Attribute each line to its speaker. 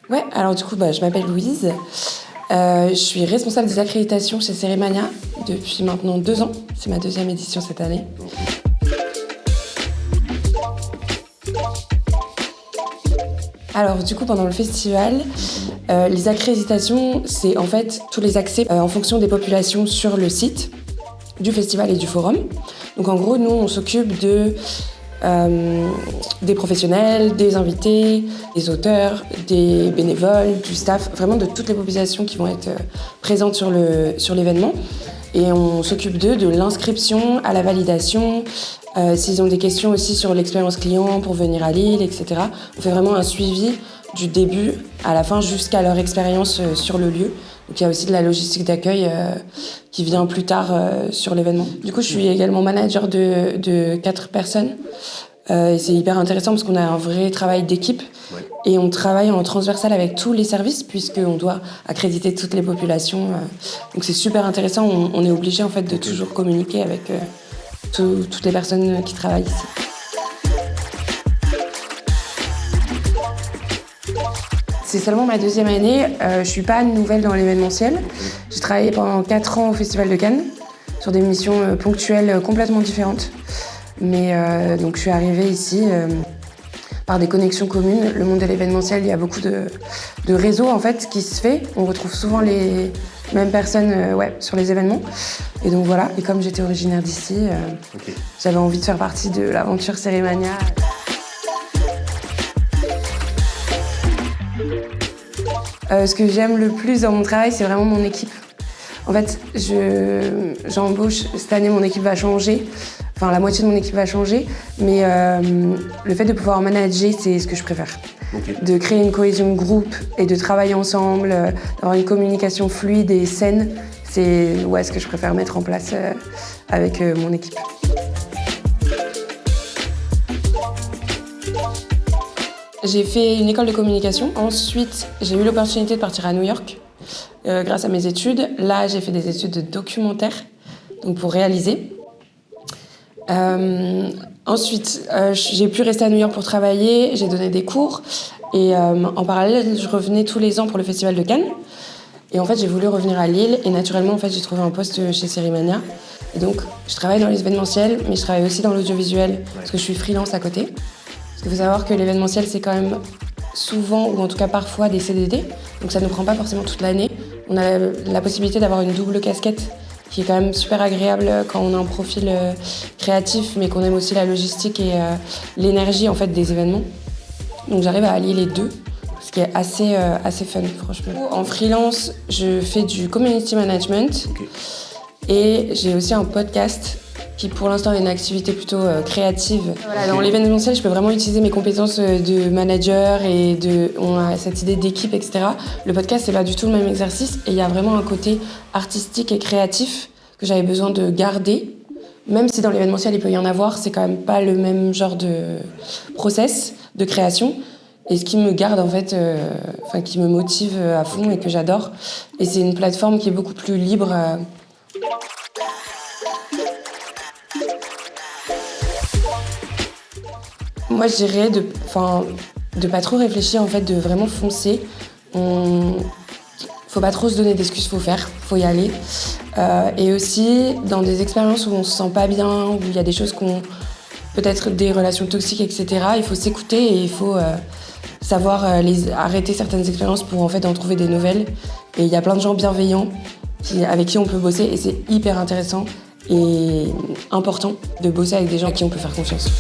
Speaker 1: Ouais, alors du coup, je m'appelle Louise. Je suis responsable des accréditations chez Cérémania depuis maintenant 2 ans. C'est ma 2e édition cette année. Alors du coup, pendant le festival, les accréditations, c'est en fait tous les accès en fonction des populations sur le site du festival et du forum. Donc en gros, nous, on s'occupe des professionnels, des invités, des auteurs, des bénévoles, du staff, vraiment de toutes les populations qui vont être présentes sur l'événement. Et on s'occupe d'eux, de l'inscription à la validation, s'ils ont des questions aussi sur l'expérience client pour venir à Lille, etc. On fait vraiment un suivi du début à la fin jusqu'à leur expérience sur le lieu. Donc il y a aussi de la logistique d'accueil qui vient plus tard sur l'événement. Du coup, je suis également manager de 4 personnes. Et c'est hyper intéressant parce qu'on a un vrai travail d'équipe. Ouais. Et on travaille en transversal avec tous les services puisqu'on doit accréditer toutes les populations. Donc c'est super intéressant. On est obligé en fait de toujours communiquer avec toutes les personnes qui travaillent ici. C'est seulement ma 2e année. Je suis pas nouvelle dans l'événementiel. J'ai travaillé pendant 4 ans au Festival de Cannes sur des missions ponctuelles complètement différentes. Mais donc je suis arrivée ici par des connexions communes. Le monde de l'événementiel, il y a beaucoup de réseaux en fait qui se fait. On retrouve souvent les mêmes personnes sur les événements. Et donc voilà. Et comme j'étais originaire d'ici, j'avais envie de faire partie de l'aventure Cérémania. Ce que j'aime le plus dans mon travail, c'est vraiment mon équipe. En fait, j'embauche, cette année mon équipe va changer, enfin la moitié de mon équipe va changer, mais le fait de pouvoir manager, c'est ce que je préfère. Okay. De créer une cohésion de groupe et de travailler ensemble, d'avoir une communication fluide et saine, c'est ce que je préfère mettre en place avec mon équipe. J'ai fait une école de communication. Ensuite, j'ai eu l'opportunité de partir à New York grâce à mes études. Là, j'ai fait des études de documentaire, donc pour réaliser. Ensuite, j'ai pu rester à New York pour travailler. J'ai donné des cours. Et en parallèle, je revenais tous les ans pour le Festival de Cannes. Et en fait, j'ai voulu revenir à Lille. Et naturellement, en fait, j'ai trouvé un poste chez Cérémania. Et donc, je travaille dans les événementiels, mais je travaille aussi dans l'audiovisuel, parce que je suis freelance à côté. Parce qu'il faut savoir que l'événementiel, c'est quand même souvent, ou en tout cas parfois, des CDD. Donc ça ne nous prend pas forcément toute l'année. On a la possibilité d'avoir une double casquette qui est quand même super agréable quand on a un profil créatif, mais qu'on aime aussi la logistique et l'énergie en fait, des événements. Donc j'arrive à allier les deux, ce qui est assez fun, franchement. En freelance, je fais du community management et j'ai aussi un podcast qui pour l'instant est une activité plutôt créative. Voilà, dans l'événementiel, je peux vraiment utiliser mes compétences de manager et on a cette idée d'équipe, etc. Le podcast, c'est pas du tout le même exercice et il y a vraiment un côté artistique et créatif que j'avais besoin de garder. Même si dans l'événementiel, il peut y en avoir, c'est quand même pas le même genre de process de création. Et ce qui me garde, en fait, qui me motive à fond et que j'adore. Et c'est une plateforme qui est beaucoup plus libre. Moi, je dirais de pas trop réfléchir, en fait, de vraiment foncer. Faut pas trop se donner d'excuses, faut faire, faut y aller. Et aussi, dans des expériences où on se sent pas bien, où il y a des choses peut-être des relations toxiques, etc., il faut s'écouter et il faut savoir arrêter certaines expériences pour, en fait, en trouver des nouvelles. Et il y a plein de gens bienveillants avec qui on peut bosser et c'est hyper intéressant et important de bosser avec des gens à qui on peut faire confiance.